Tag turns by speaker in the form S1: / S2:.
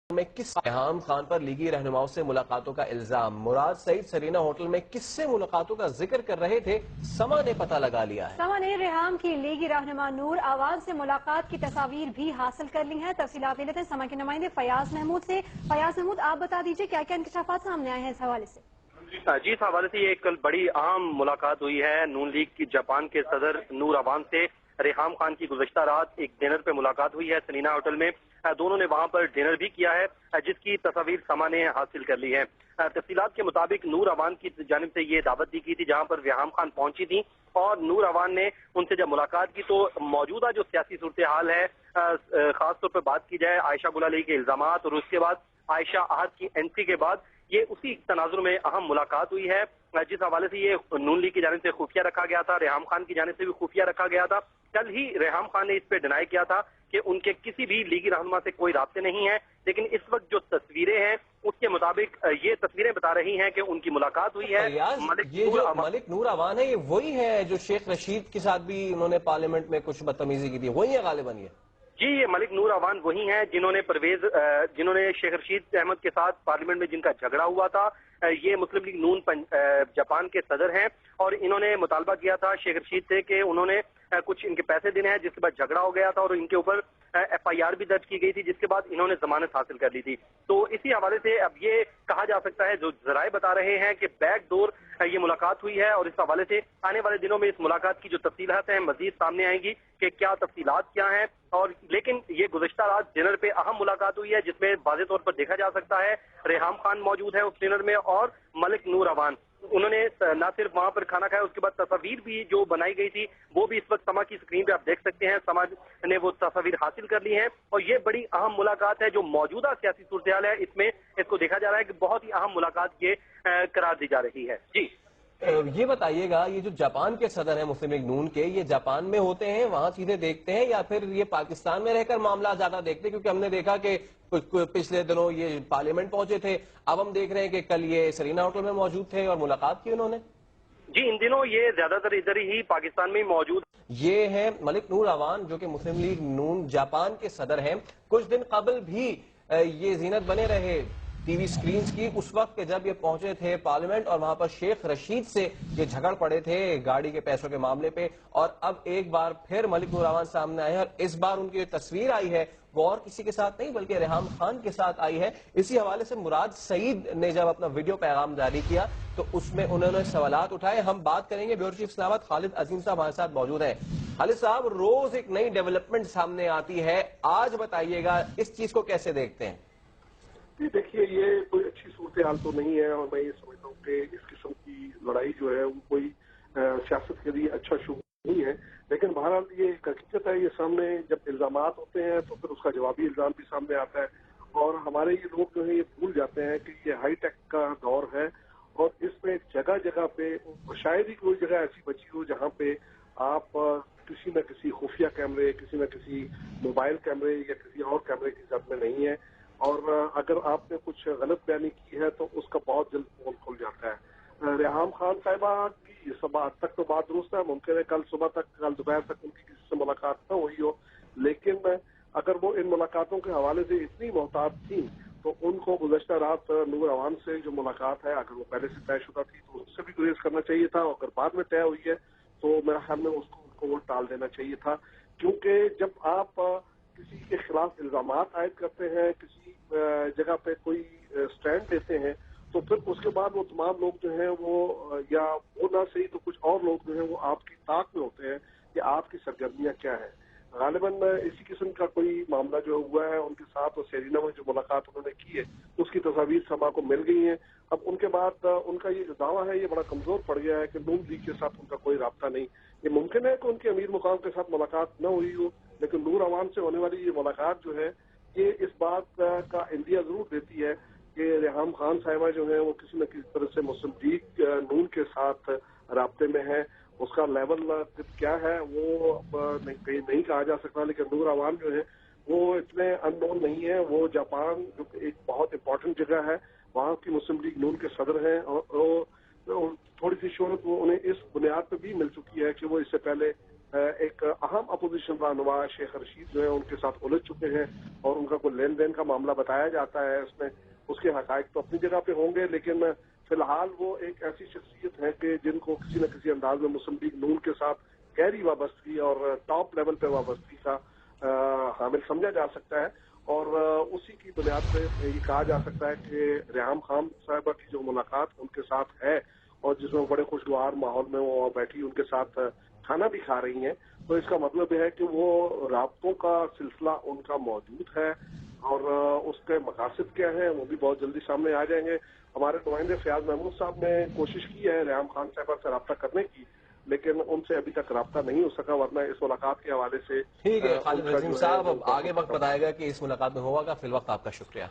S1: میں کس ریحام خان پر لیگی رہنماؤں سے ملاقاتوں کا الزام؟ مراد سعید سرینا ہوٹل میں کس سے ملاقاتوں کا ذکر کر رہے تھے؟ سما نے پتہ لگا لیا ہے۔
S2: سما نے ریحام کی لیگی رہنما نور آواز سے ملاقات کی تصاویر بھی حاصل کر لی ہیں۔ تفصیلات لے لیتے ہیں سما کے نمائندے فیاض محمود سے۔ فیاض محمود، آپ بتا دیجیے کیا کیا انکشافات سامنے آئے ہیں اس حوالے سے؟
S3: جی، اس حوالے سے یہ کل بڑی اہم ملاقات ہوئی ہے نون لیگ کی جاپان کے صدر نور اوان سے۔ ریحام خان کی گزشتہ رات ایک ڈنر پہ ملاقات ہوئی ہے سرینا ہوٹل میں۔ دونوں نے وہاں پر ڈنر بھی کیا ہے جس کی تصاویر سما نے حاصل کر لی ہے۔ تفصیلات کے مطابق نور اوان کی جانب سے یہ دعوت دی گئی تھی جہاں پر ریحام خان پہنچی تھی، اور نور اوان نے ان سے جب ملاقات کی تو موجودہ جو سیاسی صورتحال ہے، خاص طور پہ بات کی جائے عائشہ گل علی کے الزامات اور اس کے بعد عائشہ احد کی انٹری کے بعد، یہ اسی تناظر میں اہم ملاقات ہوئی ہے جس حوالے سے یہ نون لیگ کی جانب سے خفیہ رکھا گیا تھا، ریحام خان کی جانب سے بھی خفیہ رکھا گیا تھا۔ کل ہی ریحام خان نے اس پہ ڈینائی کیا تھا کہ ان کے کسی بھی لیگی رہنما سے کوئی رابطے نہیں ہیں، لیکن اس وقت جو تصویریں ہیں اس کے مطابق یہ تصویریں بتا رہی ہیں کہ ان کی ملاقات ہوئی ہے۔
S1: یہ جو ملک نور اوان ہے یہ وہی ہے جو شیخ رشید کے ساتھ بھی انہوں نے پارلیمنٹ میں کچھ بدتمیزی کی تھی، وہی ہے غالباً یہ؟
S3: جی، یہ ملک نور اوان وہی ہیں جنہوں نے شیخ رشید احمد کے ساتھ پارلیمنٹ میں جن کا جھگڑا ہوا تھا۔ یہ مسلم لیگ نون جاپان کے صدر ہیں، اور انہوں نے مطالبہ کیا تھا شیخ رشید سے کہ انہوں نے کچھ ان کے پیسے دینے ہیں، جس کے بعد جھگڑا ہو گیا تھا اور ان کے اوپر ایف آئی آر بھی درج کی گئی تھی، جس کے بعد انہوں نے ضمانت حاصل کر لی تھی۔ تو اسی حوالے سے اب یہ کہا جا سکتا ہے، جو ذرائع بتا رہے ہیں کہ بیک ڈور یہ ملاقات ہوئی ہے، اور اس حوالے سے آنے والے دنوں میں اس ملاقات کی جو تفصیلات ہیں مزید سامنے آئیں گی کہ کیا تفصیلات کیا ہیں۔ اور لیکن یہ گزشتہ رات ڈنر پہ اہم ملاقات ہوئی ہے جس میں واضح طور پر دیکھا جا سکتا ہے ریحام خان موجود ہے اس ڈنر میں، اور ملک نور اوان۔ انہوں نے نہ صرف وہاں پر کھانا کھایا، اس کے بعد تصاویر بھی جو بنائی گئی تھی وہ بھی اس وقت سما کی اسکرین پہ آپ دیکھ سکتے ہیں۔ سما نے وہ تصاویر حاصل کر لی ہیں، اور یہ بڑی اہم ملاقات ہے جو موجودہ سیاسی صورتحال ہے اس میں اس کو دیکھا جا رہا ہے کہ بہت ہی اہم ملاقات یہ قرار دی جا رہی ہے۔ جی
S1: یہ بتائیے گا، یہ جو جاپان کے صدر ہیں مسلم لیگ نون کے، یہ جاپان میں ہوتے ہیں وہاں چیزیں دیکھتے ہیں، یا پھر یہ پاکستان میں رہ کر معاملات زیادہ دیکھتے ہیں؟ کیونکہ ہم نے دیکھا کہ پچھلے دنوں یہ پارلیمنٹ پہنچے تھے، اب ہم دیکھ رہے ہیں کہ کل یہ سرینا ہوٹل میں موجود تھے اور ملاقات کی انہوں نے۔
S3: جی، ان دنوں یہ زیادہ تر ادھر ہی پاکستان میں موجود۔
S1: یہ ہے ملک نور اوان جو کہ مسلم لیگ نون جاپان کے صدر ہیں۔ کچھ دن قبل بھی یہ زینت بنے رہے ٹی وی سکرینز کی اس وقت کہ جب یہ پہنچے تھے پارلیمنٹ، اور وہاں پر شیخ رشید سے یہ جھگڑ پڑے تھے گاڑی کے پیسوں کے معاملے پہ، اور اب ایک بار پھر ملک نور اوان سامنے آئے ہیں، اور اس بار ان کی جو تصویر آئی ہے وہ اور کسی کے ساتھ نہیں بلکہ ریحام خان کے ساتھ آئی ہے۔ اسی حوالے سے مراد سعید نے جب اپنا ویڈیو پیغام جاری کیا تو اس میں انہوں نے سوالات اٹھائے۔ ہم بات کریں گے، بیورو چیف اسلام آباد خالد عظیم صاحب ہمارے ساتھ موجود ہیں۔ خالد صاحب، روز ایک نئی ڈیولپمنٹ سامنے آتی ہے، آج بتائیے گا اس چیز کو کیسے دیکھتے ہیں؟
S4: دیکھیے، یہ کوئی اچھی صورتحال تو نہیں ہے، اور میں یہ سمجھتا ہوں کہ اس قسم کی لڑائی جو ہے وہ کوئی سیاست کے لیے اچھا شروع نہیں ہے، لیکن بہرحال یہ ایک حقیقت ہے۔ یہ سامنے جب الزامات ہوتے ہیں تو پھر اس کا جوابی الزام بھی سامنے آتا ہے، اور ہمارے یہ لوگ جو ہیں یہ بھول جاتے ہیں کہ یہ ہائی ٹیک کا دور ہے، اور اس میں جگہ جگہ پہ شاید ہی کوئی جگہ ایسی بچی ہو جہاں پہ آپ کسی نہ کسی خفیہ کیمرے، کسی نہ کسی موبائل کیمرے یا کسی اور کیمرے کی زد میں نہیں ہے، اور اگر آپ نے کچھ غلط بیانی کی ہے تو اس کا بہت جلد پول کھل جاتا ہے۔ ریحام خان صاحبہ کی صبح تک تو بات درست ہے، ممکن ہے کل صبح تک، کل دوپہر تک ان کی کسی سے ملاقات نہ ہوئی ہو، لیکن اگر وہ ان ملاقاتوں کے حوالے سے اتنی محتاط تھیں تو ان کو گزشتہ رات نور اوان سے جو ملاقات ہے، اگر وہ پہلے سے طے شدہ تھی تو اس سے بھی گریز کرنا چاہیے تھا، اور اگر بعد میں طے ہوئی ہے تو میرا خیال میں ان کو وہ ٹال دینا چاہیے تھا، کیونکہ جب آپ کسی کے خلاف الزامات عائد کرتے ہیں، کسی جگہ پہ کوئی سٹینڈ لیتے ہیں، تو پھر اس کے بعد وہ تمام لوگ جو ہیں وہ، یا وہ نہ صحیح تو کچھ اور لوگ جو ہیں وہ آپ کی طاق میں ہوتے ہیں کہ آپ کی سرگرمیاں کیا ہیں۔ غالباً اسی قسم کا کوئی معاملہ جو ہوا ہے ان کے ساتھ، اور سیرینا میں جو ملاقات انہوں نے کی ہے اس کی تصاویر سما کو مل گئی ہیں۔ اب ان کے بعد ان کا یہ جو دعویٰ ہے یہ بڑا کمزور پڑ گیا ہے کہ نون لیگ کے ساتھ ان کا کوئی رابطہ نہیں۔ یہ ممکن ہے کہ ان کے امیر مقام کے ساتھ ملاقات نہ ہوئی ہو، لیکن نور اوان سے ہونے والی یہ ملاقات جو ہے یہ اس بات کا اندیا ضرور دیتی ہے کہ ریحام خان صاحبہ جو ہیں وہ کسی نہ کسی طرح سے مسلم لیگ نون کے ساتھ رابطے میں ہیں۔ اس کا لیول کیا ہے وہ نہیں کہا جا سکتا، لیکن نور اوان جو ہے وہ اتنے ان نون نہیں ہے۔ وہ جاپان جو ایک بہت امپورٹنٹ جگہ ہے، وہاں کی مسلم لیگ نون کے صدر ہیں، اور تھوڑی سی شہرت وہ انہیں اس بنیاد پہ بھی مل چکی ہے کہ وہ اس سے پہلے ایک اہم اپوزیشن رہنما شیخ رشید جو ہے ان کے ساتھ الجھ چکے ہیں اور ان کا کوئی لین دین کا معاملہ بتایا جاتا ہے. اس میں اس کے حقائق تو اپنی جگہ پہ ہوں گے، لیکن فی الحال وہ ایک ایسی شخصیت ہے کہ جن کو کسی نہ کسی انداز میں مسلم لیگ نون کے ساتھ گہری وابستگی اور ٹاپ لیول پہ وابستگی کا حامل سمجھا جا سکتا ہے. اور اسی کی بنیاد پہ یہ کہا جا سکتا ہے کہ ریحام خان صاحبہ کی جو ملاقات ان کے ساتھ ہے اور جس میں بڑے خوشگوار ماحول میں وہ بیٹھی ان کے ساتھ کھانا بھی کھا رہی ہیں، تو اس کا مطلب یہ ہے کہ وہ رابطوں کا سلسلہ ان کا موجود ہے اور اس کے مقاصد کیا ہیں وہ بھی بہت جلدی سامنے آ جائیں گے. ہمارے نمائندے فیاض محمود صاحب نے کوشش کی ہے ریحام خان صاحبہ سے رابطہ کرنے کی، لیکن ان سے ابھی تک رابطہ نہیں ہو سکا، ورنہ اس ملاقات کے حوالے سے
S1: ٹھیک ہے خالد
S4: ان کا
S1: رضیم
S4: جو ہے
S1: صاحب، اب
S4: وہ
S1: آگے وقت بتائے گا کہ اس ملاقات میں ہوا گا. فی الوقت آپ کا شکریہ.